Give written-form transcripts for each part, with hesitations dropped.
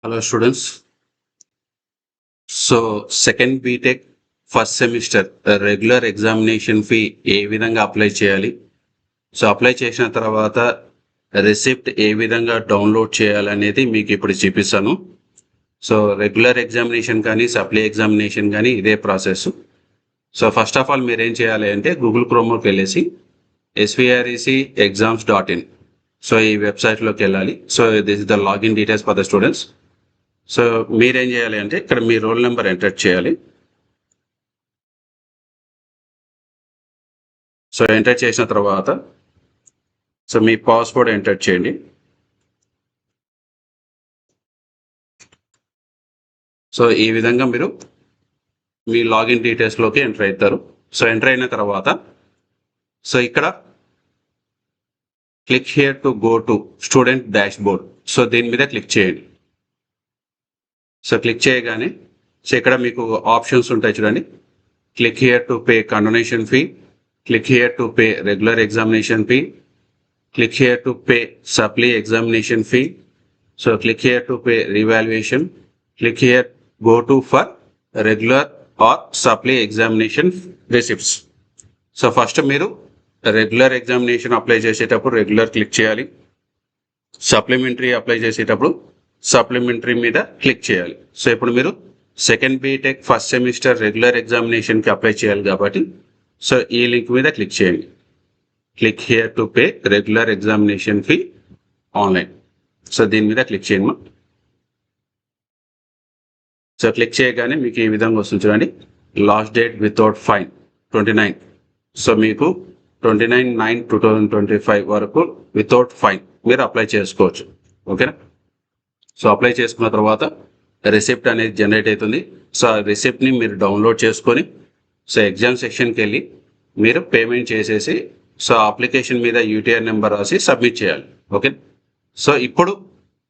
Hello students. So second BTech first semester regular examination fee ఏ విధంగా apply చేయాలి, so apply చేసిన తర్వాత రిసిప్ట్ ఏ విధంగా డౌన్లోడ్ చేయాలనేది మీకు ఇప్పుడు చూపిస్తాను. సో రెగ్యులర్ ఎగ్జామినేషన్ కానీ సప్లై ఎగ్జామినేషన్ కానీ ఇదే process. So first of all మీరు ఏం చేయాలి అంటే గూగుల్ క్రోమ్లోకి వెళ్ళేసి svrec.exams.in, సో ఈ వెబ్సైట్లోకి వెళ్ళాలి. So this is the login details for the students. So మీరేం చేయాలి అంటే ఇక్కడ మీ రోల్ నెంబర్ ఎంటర్ చేయాలి. సో ఎంటర్ చేసిన తర్వాత సో మీ పాస్వర్డ్ ఎంటర్ చేయండి. సో ఈ విధంగా మీరు మీ లాగిన్ డీటెయిల్స్లోకి ఎంటర్ అవుతారు. సో ఎంటర్ అయిన తర్వాత సో ఇక్కడ click here to go to student dashboard, so దీని మీద క్లిక్ చేయండి. సో క్లిక్ చేయగానే సో ఇక్కడ మీకు ఆప్షన్స్ ఉంటాయి చూడండి. Click here to pay condonation fee, click here to pay regular examination fee, click here to pay supply examination fee, so click here to pay revaluation, click here go to for regular or supply examination receipts. So first మీరు regular examination apply చేసేటప్పుడు regular click చేయాలి. Supplementary apply చేసేటప్పుడు supplementary మీద click చేయాలి. So ఇప్పుడు మీరు second BTech first semester regular ఎగ్జామినేషన్కి apply చేయాలి కాబట్టి సో ఈ లింక్ మీద క్లిక్ చేయండి. Click here to pay regular examination fee online, so దీని మీద క్లిక్ చేయండి. సో క్లిక్ చేయగానే మీకు ఈ విధంగా వస్తుంది చూడండి. Last date without fine 29, so మీకు 29/9/2025 వరకు వితౌట్ ఫైన్ మీరు అప్లై చేసుకోవచ్చు. ఓకేనా? సో అప్లై చేసుకున్న తర్వాత రిసిప్ట్ అనేది జనరేట్ అవుతుంది. సో ఆ రిసిప్ట్ని మీరు డౌన్లోడ్ చేసుకొని సో ఎగ్జామ్ సెక్షన్కి వెళ్ళి మీరు పేమెంట్ చేసేసి సో అప్లికేషన్ మీద యూటీఆర్ నెంబర్ రాసి సబ్మిట్ చేయాలి. ఓకే. సో ఇప్పుడు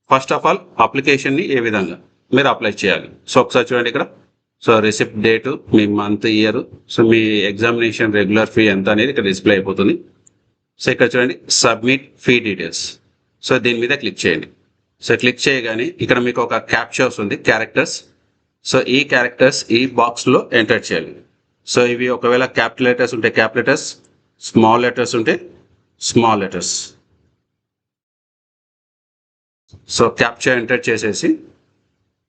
ఫస్ట్ ఆఫ్ ఆల్ అప్లికేషన్ని ఏ విధంగా మీరు అప్లై చేయాలి, సో ఒకసారి చూడండి ఇక్కడ. సో రిసిప్ట్ డేటు, మీ మంత్, ఇయర్, సో మీ ఎగ్జామినేషన్ రెగ్యులర్ ఫీ ఎంత అనేది ఇక్కడ డిస్ప్లే అయిపోతుంది. సో ఇక్కడ చూడండి సబ్మిట్ ఫీ డీటెయిల్స్, సో దీని మీద క్లిక్ చేయండి. సో క్లిక్ చేయగానే ఇక్కడ మీకు ఒక క్యాప్చా వస్తుంది, క్యారెక్టర్స్. సో ఈ క్యారెక్టర్స్ ఈ బాక్స్లో ఎంటర్ చేయాలి. సో ఇవి ఒకవేళ క్యాపిటల్ లెటర్స్ ఉంటే క్యాపిటల్ లెటర్స్, స్మాల్ లెటర్స్ ఉంటే small letters. So captcha enter చేసేసి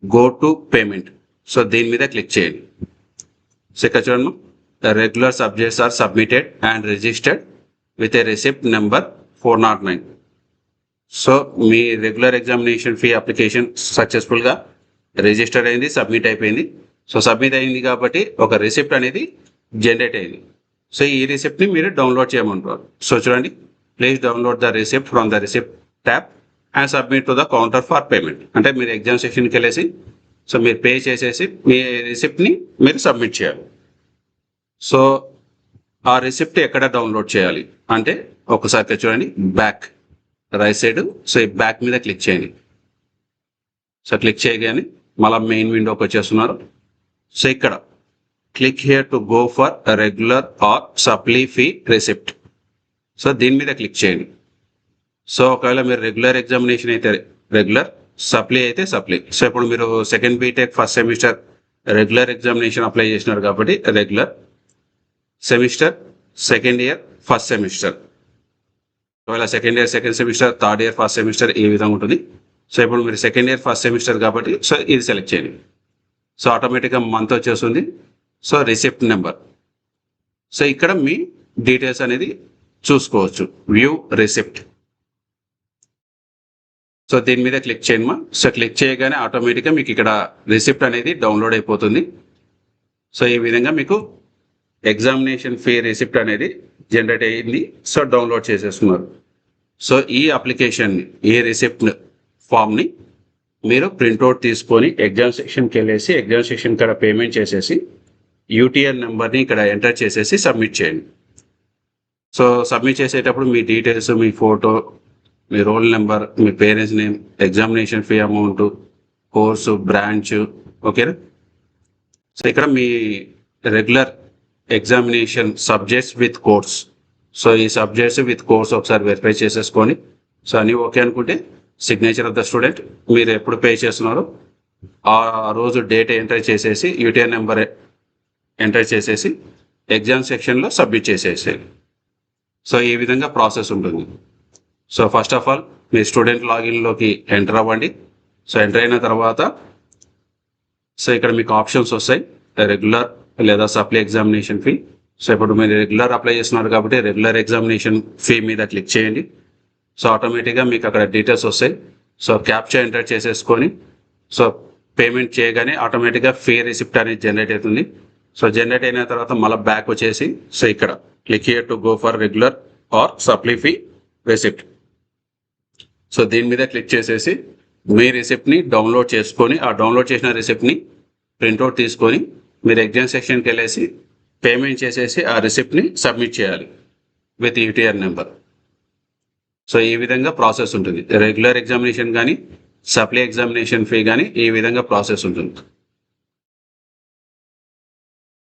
గో టు పేమెంట్, సో దీని మీద క్లిక్ చేయండి. సో ఇక్కడ చూడండి, regular subjects are submitted and registered with a receipt number 409. So మీ రెగ్యులర్ ఎగ్జామినేషన్ ఫీ అప్లికేషన్ సక్సెస్ఫుల్గా రిజిస్టర్ అయింది, సబ్మిట్ అయిపోయింది. సో సబ్మిట్ అయింది కాబట్టి ఒక రిసిప్ట్ అనేది జనరేట్ అయింది. సో ఈ రిసిప్ట్ని మీరు డౌన్లోడ్ చేయమంటారు. సో చూడండి, please download the receipt from the receipt tab and submit to the counter for payment. అంటే మీరు ఎగ్జామ్ సెక్షన్కి వెళ్ళేసి సో మీరు పే చేసేసి మీ రిసిప్ట్ని మీరు సబ్మిట్ చేయాలి. సో ఆ రిసిప్ట్ ఎక్కడ డౌన్లోడ్ చేయాలి అంటే ఒకసారి చూడండి, బ్యాక్ రైట్ సైడ్, సో ఈ బ్యాక్ మీద క్లిక్ చేయండి. సో క్లిక్ చేయగానే మళ్ళీ మెయిన్ విండోకి వచ్చేస్తున్నారు. సో ఇక్కడ click here to go for regular or supply fee receipt, so దీని మీద క్లిక్ చేయండి. సో ఒకవేళ మీరు రెగ్యులర్ ఎగ్జామినేషన్ అయితే రెగ్యులర్, సప్లీ అయితే సప్లీ. సో ఇప్పుడు మీరు second BTech first semester regular examination apply చేసినారు కాబట్టి regular semester, second year first semester, ఒకవేళ second year second semester, third year first semester ఈ విధంగా ఉంటుంది. సో ఇప్పుడు మీరు సెకండ్ ఇయర్ ఫస్ట్ సెమిస్టర్ కాబట్టి సో ఇది సెలెక్ట్ చేయండి. సో ఆటోమేటిక్గా మంత్ వచ్చేస్తుంది. సో రిసిప్ట్ నెంబర్, సో ఇక్కడ మీ డీటెయిల్స్ అనేది చూసుకోవచ్చు. వ్యూ రిసిప్ట్, సో దీని మీద క్లిక్ చేయమ్మా. సో క్లిక్ చేయగానే ఆటోమేటిక్గా మీకు ఇక్కడ రిసిప్ట్ అనేది డౌన్లోడ్ అయిపోతుంది. సో ఈ విధంగా మీకు ఎగ్జామినేషన్ ఫీ రిసిప్ట్ అనేది జనరేట్ అయ్యింది. సో డౌన్లోడ్ చేసేస్తున్నారు. సో ఈ అప్లికేషన్ని, ఈ రిసిప్ట్ ఫామ్ని మీరు ప్రింట్అవుట్ తీసుకొని ఎగ్జామ్ సెక్షన్కి వెళ్ళేసి ఎగ్జామ్ సెక్షన్ ఇక్కడ పేమెంట్ చేసేసి యూటీఆర్ నెంబర్ని ఇక్కడ ఎంటర్ చేసేసి సబ్మిట్ చేయండి. సో సబ్మిట్ చేసేటప్పుడు మీ డీటెయిల్స్, మీ ఫోటో, మీ రోల్ నెంబర్, మీ parents name, examination fee amount, course, branch, ఓకేనా. సో ఇక్కడ మీ regular examination subjects with course, so ఈ సబ్జెక్ట్స్ విత్ కోర్స్ ఒకసారి వెరిఫై చేసేసుకొని సో అన్నీ ఓకే అనుకుంటే సిగ్నేచర్ ఆఫ్ ద స్టూడెంట్, మీరు ఎప్పుడు పే చేస్తున్నారో ఆ రోజు డేట్ ఎంటర్ చేసేసి యూటీఆర్ నెంబర్ ఎంటర్ చేసేసి ఎగ్జామ్ సెక్షన్లో సబ్మిట్ చేసేసేయాలి. సో ఈ విధంగా ప్రాసెస్ ఉంటుంది. సో ఫస్ట్ ఆఫ్ ఆల్ మీ స్టూడెంట్ లాగిన్లోకి ఎంటర్ అవ్వండి. సో ఎంటర్ అయిన తర్వాత సో ఇక్కడ మీకు ఆప్షన్స్ వస్తాయి, రెగ్యులర్ లేదా సప్లీ ఎగ్జామినేషన్ ఫీ. సో ఇప్పుడు మీరు రెగ్యులర్ అప్లై చేస్తున్నారు కాబట్టి రెగ్యులర్ ఎగ్జామినేషన్ ఫీ మీద క్లిక్ చేయండి. సో ఆటోమేటిక్గా మీకు అక్కడ డీటెయిల్స్ వస్తాయి. సో క్యాప్చా ఎంటర్ చేసేసుకొని సో పేమెంట్ చేయగానే ఆటోమేటిక్గా ఫీ రిసిప్ట్ అనేది జనరేట్ అవుతుంది. సో జనరేట్ అయిన తర్వాత మళ్ళీ బ్యాక్ వచ్చేసి సో ఇక్కడ click here to go for regular or supply fee receipt. So దీని మీద క్లిక్ చేసేసి మీ రిసిప్ట్ని డౌన్లోడ్ చేసుకొని ఆ డౌన్లోడ్ చేసిన రిసిప్ట్ని ప్రింట్అవుట్ తీసుకొని మీరు ఎగ్జామ్ సెక్షన్కి వెళ్ళేసి పేమెంట్ చేసేసి ఆ రిసిప్ట్ని సబ్మిట్ చేయాలి విత్ యూటీఆర్ నెంబర్. సో ఈ విధంగా ప్రాసెస్ ఉంటుంది. రెగ్యులర్ ఎగ్జామినేషన్ కానీ సప్లీ ఎగ్జామినేషన్ ఫీ కానీ ఈ విధంగా ప్రాసెస్ ఉంటుంది.